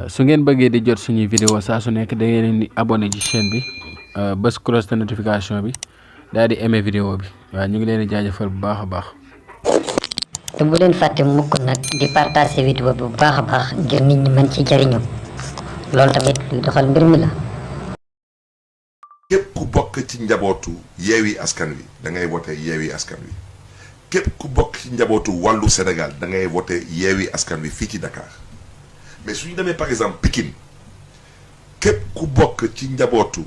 su ngeen bëggee di jot suñuy vidéo saa su nekk da ngeen di abonné ci chaîne bi bës cloche de notification bi daal di aimer vidéo bi waaw ñu ngi leen di jaajëfal bu baax a baax. te bu leen fàtte mukk nag di partager vidéo bi bu baax a baax ngir nit ñi mën ci jariñu loolu tamit luy doxal mbir mi la. képp ku bokk ci njabootu Yewi Askan wi da ngay voté Yewi Askan wi képp ku bokk ci njabootu Wallu Sénégal da ngay voté Yewi Askan wi fii ci Dakar mais suñu demee par exemple Pikine képp ku bokk ci njabootu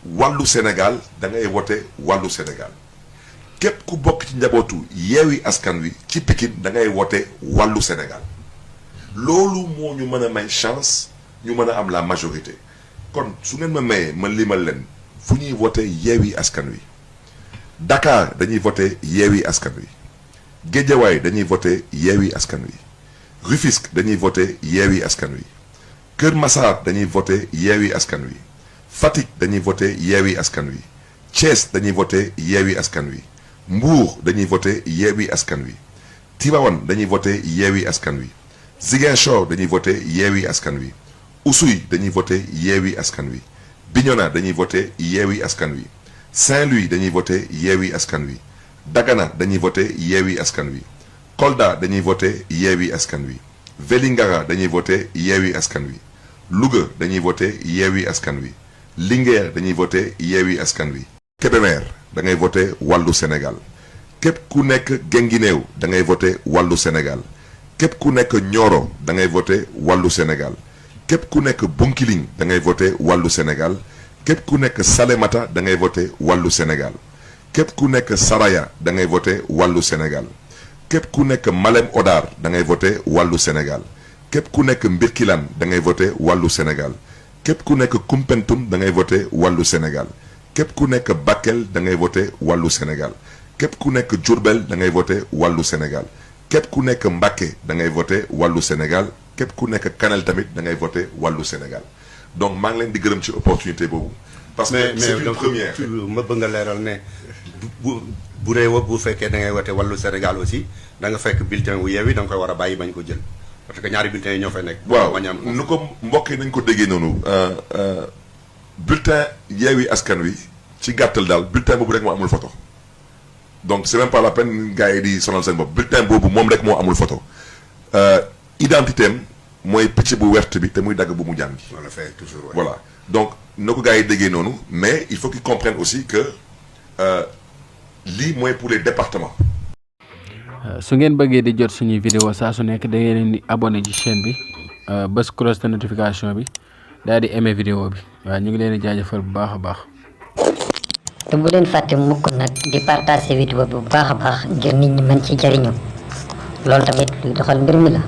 Wallu Sénégal da ngay voté Wallu Sénégal képp ku bokk ci njabootu Yewi Askan wi ci Pikine da ngay voté Wallu Sénégal loolu moo ñu mën a may chance ñu mën a am la majorité kon su ngeen ma mayee ma limal leen fu ñuy voté Yewi Askan wi Dakar dañuy voté Yewi Askan wi Guédiawaye dañuy voté Yewi Askan wi Rufisque dañuy voté Yewi Askan wi Kër Massar dañuy voté Yewi Askan wi Fatick dañuy voté Yewi Askan wi Thiès dañuy voté Yewi Askan wi Mbour dañuy voté Yewi Askan wi Tivaouane dañuy voté Yewi Askan wi Ziguinchor dañuy voté Yewi Askan wi Oussouye dañuy voté Yewi Askan wi Bignona dañuy voté Yewi Askan wi Saint-Louis dañuy voté Yewi Askan wi Dagana dañuy voté Yewi Askan wi Kolda dañuy voté Yewi Askan wi Vélingara dañuy voté Yewi Askan wi Louga dañuy voté Yewi Askan wi Linguère dañuy voté Yewi Askan wi Kébémer da ngay voté Wallu Sénégal képp ku nekk Guinguinéo da ngay voté Wallu Sénégal képp ku nekk Nioro da ngay voté Wallu Sénégal képp ku nekk Bunkiling da ngay voté Wallu Sénégal képp ku nekk Salémata da ngay voté Wallu Sénégal képp ku nekk Saraya da ngay voté Wallu Sénégal képp ku nekk Malem Odar da ngay voté Wallu Sénégal képp ku nekk Mbirkilaan da ngay voté Wallu Sénégal képp ku nekk Koumpentoum da ngay voté Wallu Sénégal képp ku nekk Bakel da ngay voté Wallu Sénégal képp ku nekk Diourbel da ngay voté Wallu Sénégal képp ku nekk Mbacké da ngay voté Wallu Sénégal képp ku nekk Kanel tamit da ngay voté Wallu Sénégal donc maa ngi leen di gërëm ci opportunité boobu. parce que c'est une première. ma bëgg nga leeral ne bu réew bu fekkee da ngay voté Wallu Sénégal aussi da nga fekk bulletin wu Yewwi da nga koy war a bàyyi bañ ko jël parce que ñaari bulletins yi ñoo fay nekk. waaw nu ko mbokk yi nañ ko déggee noonu bulletin Yewi Askan wi ci gàttal daal bulletin boobu rek moo amul photo donc c'est même pas la peine gars yi di sonal seen bopp bulletin boobu moom rek moo amul photo identité am mooy picc bu wert bi te muy dagg bu mu jàngi. on le fait toujours ouais. Voilà donc na ko gars yi déggee noonu mais il faut qu'ils comprennent aussi que lii mooy pour les départements. su ngeen bëggee di jot suñuy vidéo saa su nekk da ngeen di abonné ci chaîne bi bës cloche de notification bi daal di aimer vidéo bi waaw ñu ngi leen di jaajëfal bu baax a baax. te bu leen fàtte mukk nag di partager vidéo bi bu baax a baax ngir nit ñi mën ci jariñu loolu tamit luy doxal mbir mi la.